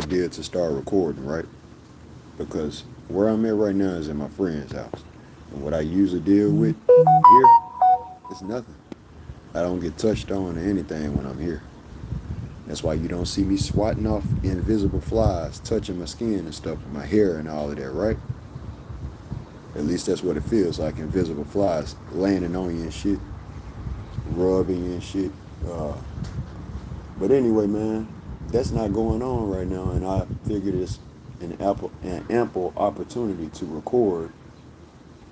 I did to start recording, right? Because where I'm at right now is in my friend's house. And what I usually deal with here is nothing. I don't get touched on or anything when I'm here. That's why you don't see me swatting off invisible flies, touching my skin and stuff, my hair and all of that, right? At least that's what it feels like, invisible flies landing on you and shit, rubbing you and shit. Uh, but anyway, man, that's not going on right now, and I figured it's an ample opportunity to record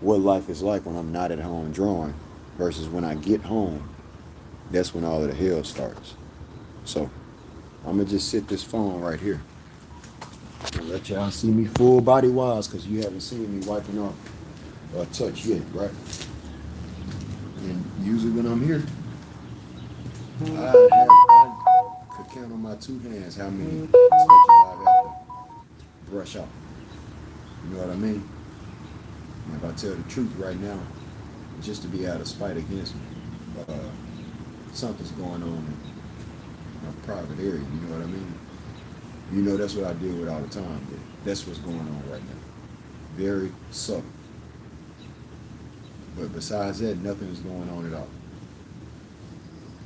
what life is like when I'm not at home drawing versus when I get home. That's when all of the hell starts. So I'm gonna just sit this phone right here and let y'all see me full body wise, because you haven't seen me wiping off or touch yet, right? And usually when I'm here, I could count on my two hands how many touches I've had to brush off. You know what I mean? And if I tell the truth right now, just to be out of spite against me, uh, something's going on in a private area. You know what I mean? You know that's what I deal with all the time. But that's what's going on right now. Very subtle. But besides that, nothing is going on at all.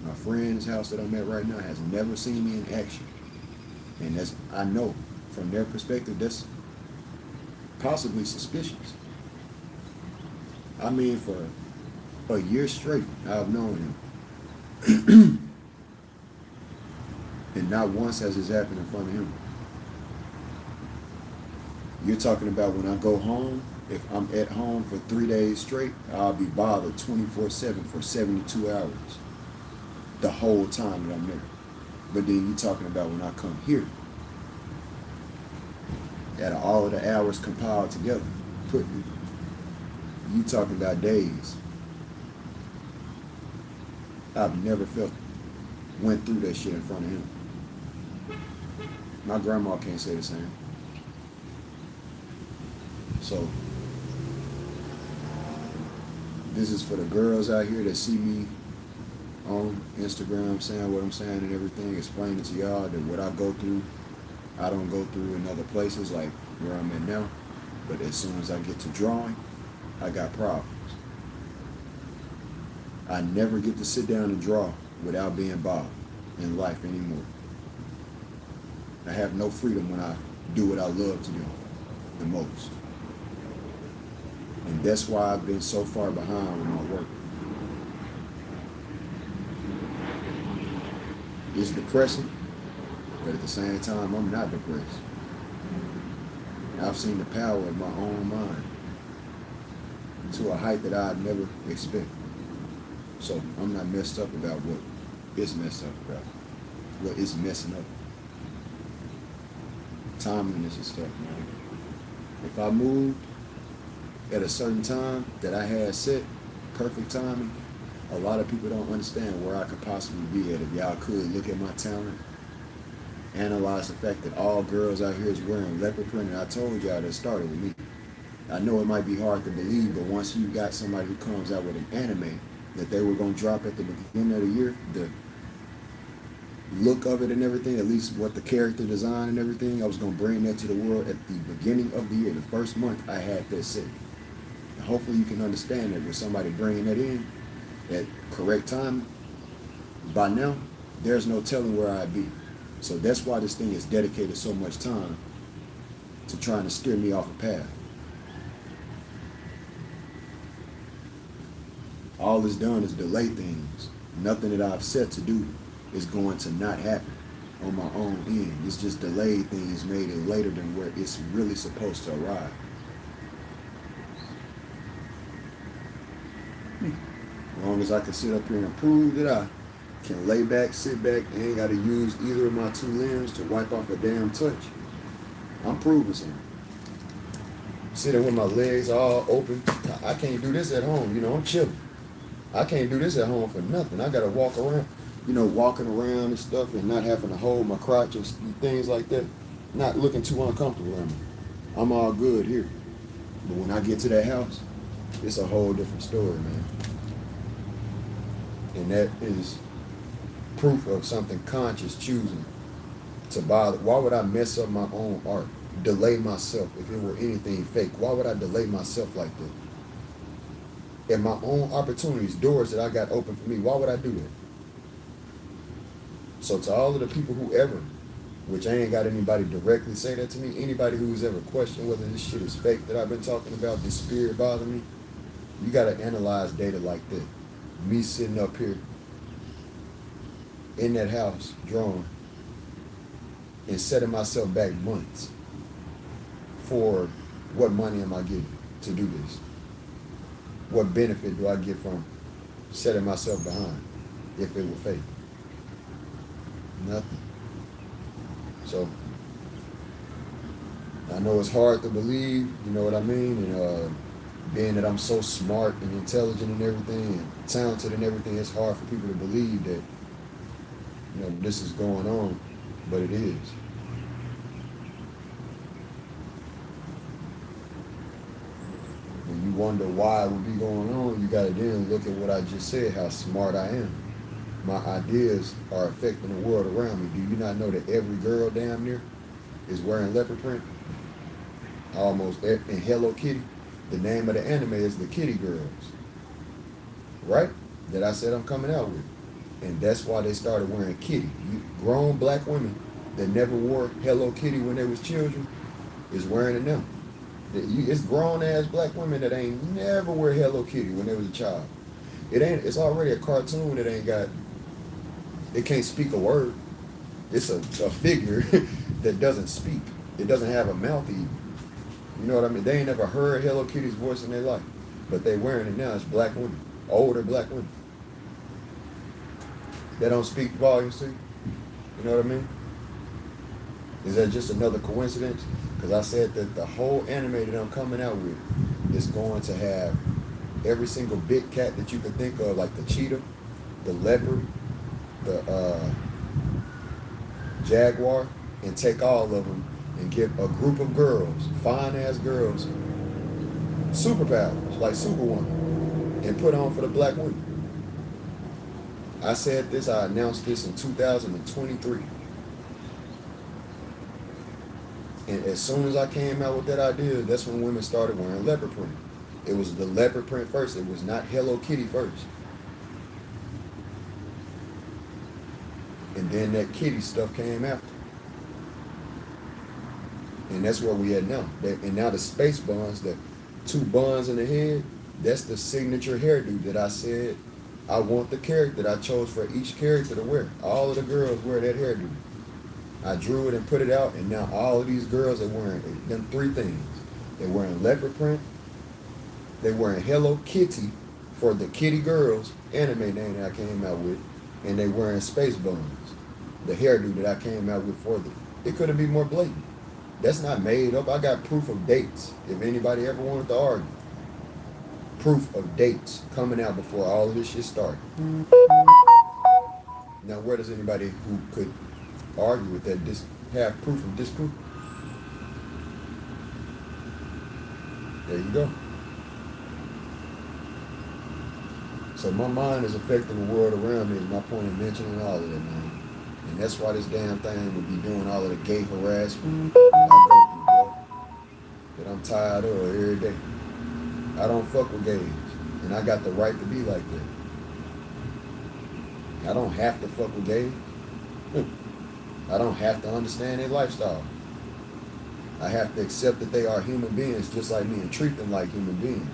My friend's house that I'm at right now has never seen me in action. And that's, I know, from their perspective, that's possibly suspicious. I mean, for a year straight, I've known him. And not once has this happened in front of him. You're talking about when I go home, if I'm at home for 3 days straight, I'll be bothered 24/7 for 72 hours. The whole time that I'm there. But then you're talking about when I come here, out of all of the hours compiled together, you talking about days. I've never went through that shit in front of him. My grandma can't say the same. So, this is for the girls out here that see me on Instagram saying what I'm saying and everything, explaining to y'all that what I go through, I don't go through in other places like where I'm at now. But as soon as I get to drawing, I got problems. I never get to sit down and draw without being bothered in life anymore. I have no freedom when I do what I love to do the most. And that's why I've been so far behind with my work. It's depressing, but at the same time, I'm not depressed. I've seen the power of my own mind to a height that I'd never expect. So I'm not messed up about what it's messed up about, what it's messing up. Timeliness and stuff, man. If I moved at a certain time that I had set, perfect timing, a lot of people don't understand where I could possibly be at. If y'all could look at my talent, analyze the fact that all girls out here is wearing leopard print, and I told y'all that started with me. I know it might be hard to believe, but once you got somebody who comes out with an anime that they were going to drop at the beginning of the year, the look of it and everything, at least what the character design and everything, I was going to bring that to the world at the beginning of the year. The first month I had that set. And hopefully you can understand that with somebody bringing that in at correct time, by now, there's no telling where I'd be. So that's why this thing has dedicated so much time to trying to steer me off a path. All it's done is delay things. Nothing that I've set to do is going to not happen on my own end. It's just delayed things, made it later than where it's really supposed to arrive. As long as I can sit up here and prove that I can lay back, sit back, and ain't got to use either of my two limbs to wipe off a damn touch, I'm proving something. Sitting with my legs all open, I can't do this at home. You know, I'm chilling. I can't do this at home for nothing. I got to walk around, walking around and stuff and not having to hold my crotch and things like that. Not looking too uncomfortable at me. I'm all good here. But when I get to that house, it's a whole different story, man. And that is proof of something conscious choosing to bother? Why would I mess up my own art? Delay myself if it were anything fake. Why would I delay myself like that? And my own opportunities, doors that I got open for me, why would I do that? So to all of the people who ever, which I ain't got anybody directly say that to me, anybody who's ever questioned whether this shit is fake that I've been talking about, this spirit bothering me, you gotta analyze data like that. Me sitting up here in that house drawing and setting myself back months for what money am I getting to do this? What benefit do I get from setting myself behind if it were fake? Nothing. So I know it's hard to believe, you know what I mean? And being that I'm so smart and intelligent and everything and talented and everything, it's hard for people to believe that, you know, this is going on, but it is. When you wonder why it would be going on, you gotta then look at what I just said, how smart I am. My ideas are affecting the world around me. Do you not know that every girl damn near is wearing leopard print? Almost in Hello Kitty. The name of the anime is the Kitty Girls. Right? That I said I'm coming out with. And that's why they started wearing kitty. Grown black women that never wore Hello Kitty when they was children is wearing it now. It's grown ass black women that ain't never wear Hello Kitty when they was a child. It's already a cartoon that ain't got, it can't speak a word. It's a figure that doesn't speak. It doesn't have a mouth even. You know what I mean? They ain't never heard Hello Kitty's voice in their life. But they wearing it now. It's black women. Older black women. They don't speak volumes to you. You know what I mean? Is that just another coincidence? Because I said that the whole anime that I'm coming out with is going to have every single big cat that you could think of, like the cheetah, the leopard, the jaguar, and take all of them and get a group of girls, fine ass girls, superpowers, like Superwoman, and put on for the black women. I said this, I announced this in 2023. And as soon as I came out with that idea, that's when women started wearing leopard print. It was the leopard print first. It was not Hello Kitty first. And then that kitty stuff came after. And that's where we at now. And now the space buns, the two buns in the head, that's the signature hairdo that I said I want the character that I chose for each character to wear. All of the girls wear that hairdo. I drew it and put it out, and now all of these girls are wearing them three things. They're wearing leopard print, they're wearing Hello Kitty for the Kitty Girls anime name that I came out with, and they wearing space buns, the hairdo that I came out with for them. It couldn't be more blatant. That's not made up. I got proof of dates, if anybody ever wanted to argue. Proof of dates coming out before all of this shit started. Now, where does anybody who could argue with that have proof of disproof? There you go. So my mind is affecting the world around me is my point of mentioning all of that, man. And that's why this damn thing would be doing all of the gay harassment I go through, bro. That I'm tired of every day. I don't fuck with gays. And I got the right to be like that. I don't have to fuck with gays. I don't have to understand their lifestyle. I have to accept that they are human beings just like me and treat them like human beings.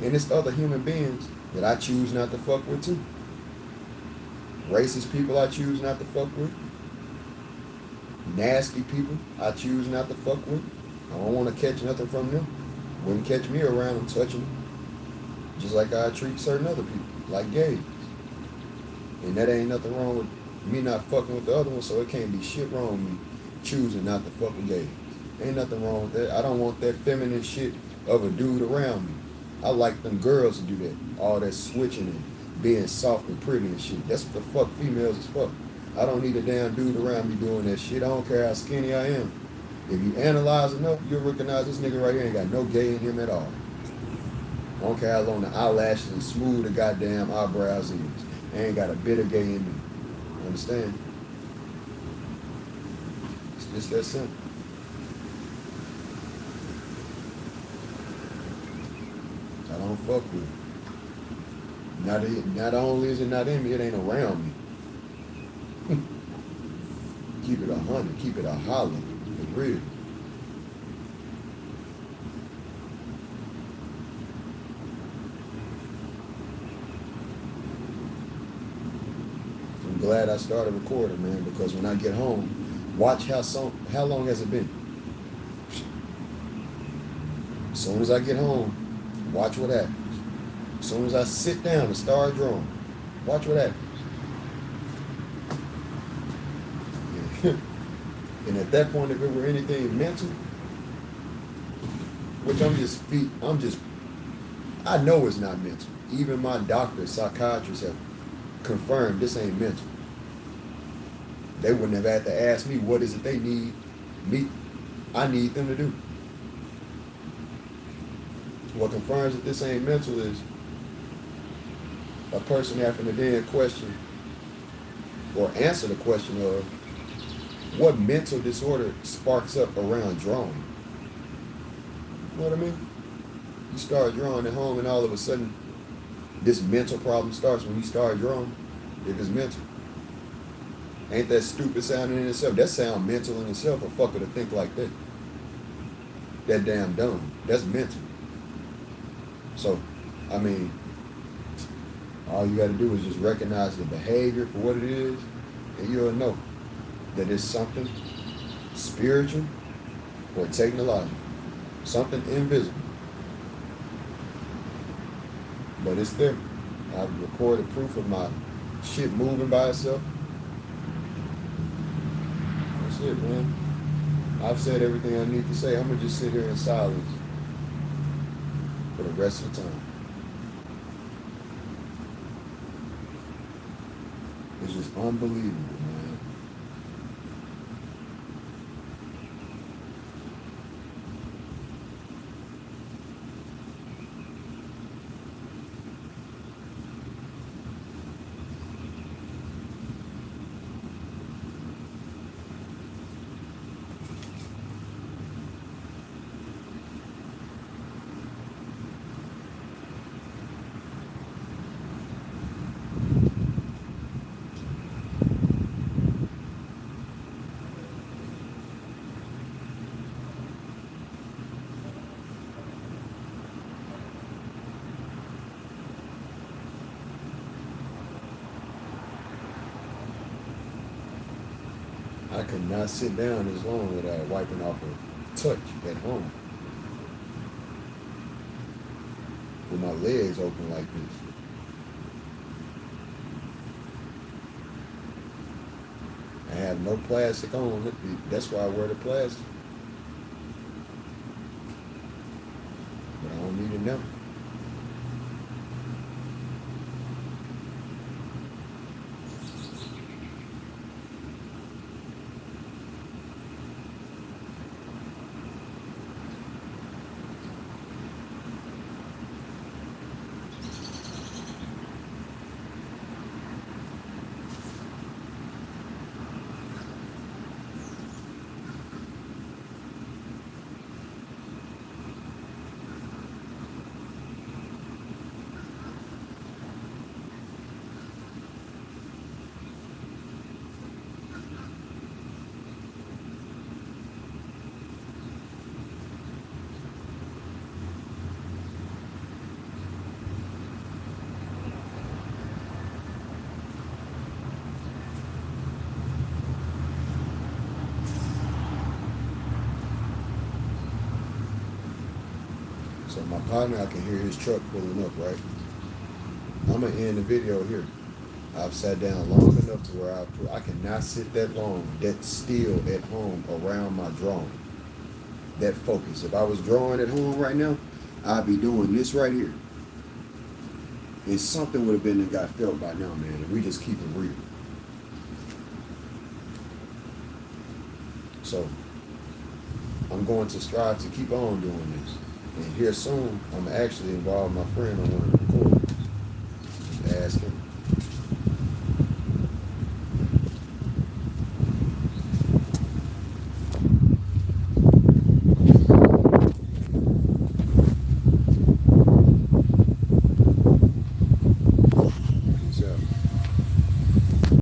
And it's other human beings that I choose not to fuck with too. Racist people I choose not to fuck with. Nasty people I choose not to fuck with. I don't want to catch nothing from them. Wouldn't catch me around them touching them. Just like I treat certain other people, like gays. And that ain't nothing wrong with me not fucking with the other one, so it can't be shit wrong with me choosing not to fuck with gays. Ain't nothing wrong with that. I don't want that feminine shit of a dude around me. I like them girls to do that. All that switching and being soft and pretty and shit. That's what the fuck females is for. I don't need a damn dude around me doing that shit. I don't care how skinny I am. If you analyze enough, you'll recognize this nigga right here ain't got no gay in him at all. I don't care how long the eyelashes and smooth the goddamn eyebrows is. I ain't got a bit of gay in me. Understand? It's that simple. I don't fuck with it. Not only is it not in me, it ain't around me. Keep it 100, keep it a holler, for real. I'm glad I started recording, man, because when I get home, watch how long has it been? As soon as I get home, watch what happens. As soon as I sit down and start drawing, watch what happens. Yeah. And at that point, if it were anything mental, which I know it's not mental. Even my doctor, psychiatrists have confirmed this ain't mental. They wouldn't have had to ask me what is it they need me, I need them to do. What confirms that this ain't mental is a person having to then question or answer the question of what mental disorder sparks up around drawing. You know what I mean? You start drawing at home and all of a sudden this mental problem starts when you start drawing, if it's mental. Ain't that stupid sounding in itself? That sound mental in itself, a fucker to think like that. That damn dumb. That's mental. So, I mean, all you gotta do is just recognize the behavior for what it is, and you'll know that it's something spiritual or technological. Something invisible. But it's there. I've recorded proof of my shit moving by itself. That's it, man. I've said everything I need to say. I'm gonna just sit here in silence for the rest of the time. It's just unbelievable, man. I could not sit down as long without wiping off a touch at home. With my legs open like this. I have no plastic on. That's why I wear the plastic. But I don't need it now. So my partner, I can hear his truck pulling up, right? I'm gonna end the video here. I've sat down long enough to where I cannot sit that long, that still at home around my drawing. That focus. If I was drawing at home right now, I'd be doing this right here. And something would have been that got felt by now, man. If we just keep it real. So I'm going to strive to keep on doing this. And here soon, I'm actually involved my friend on one of the recordings.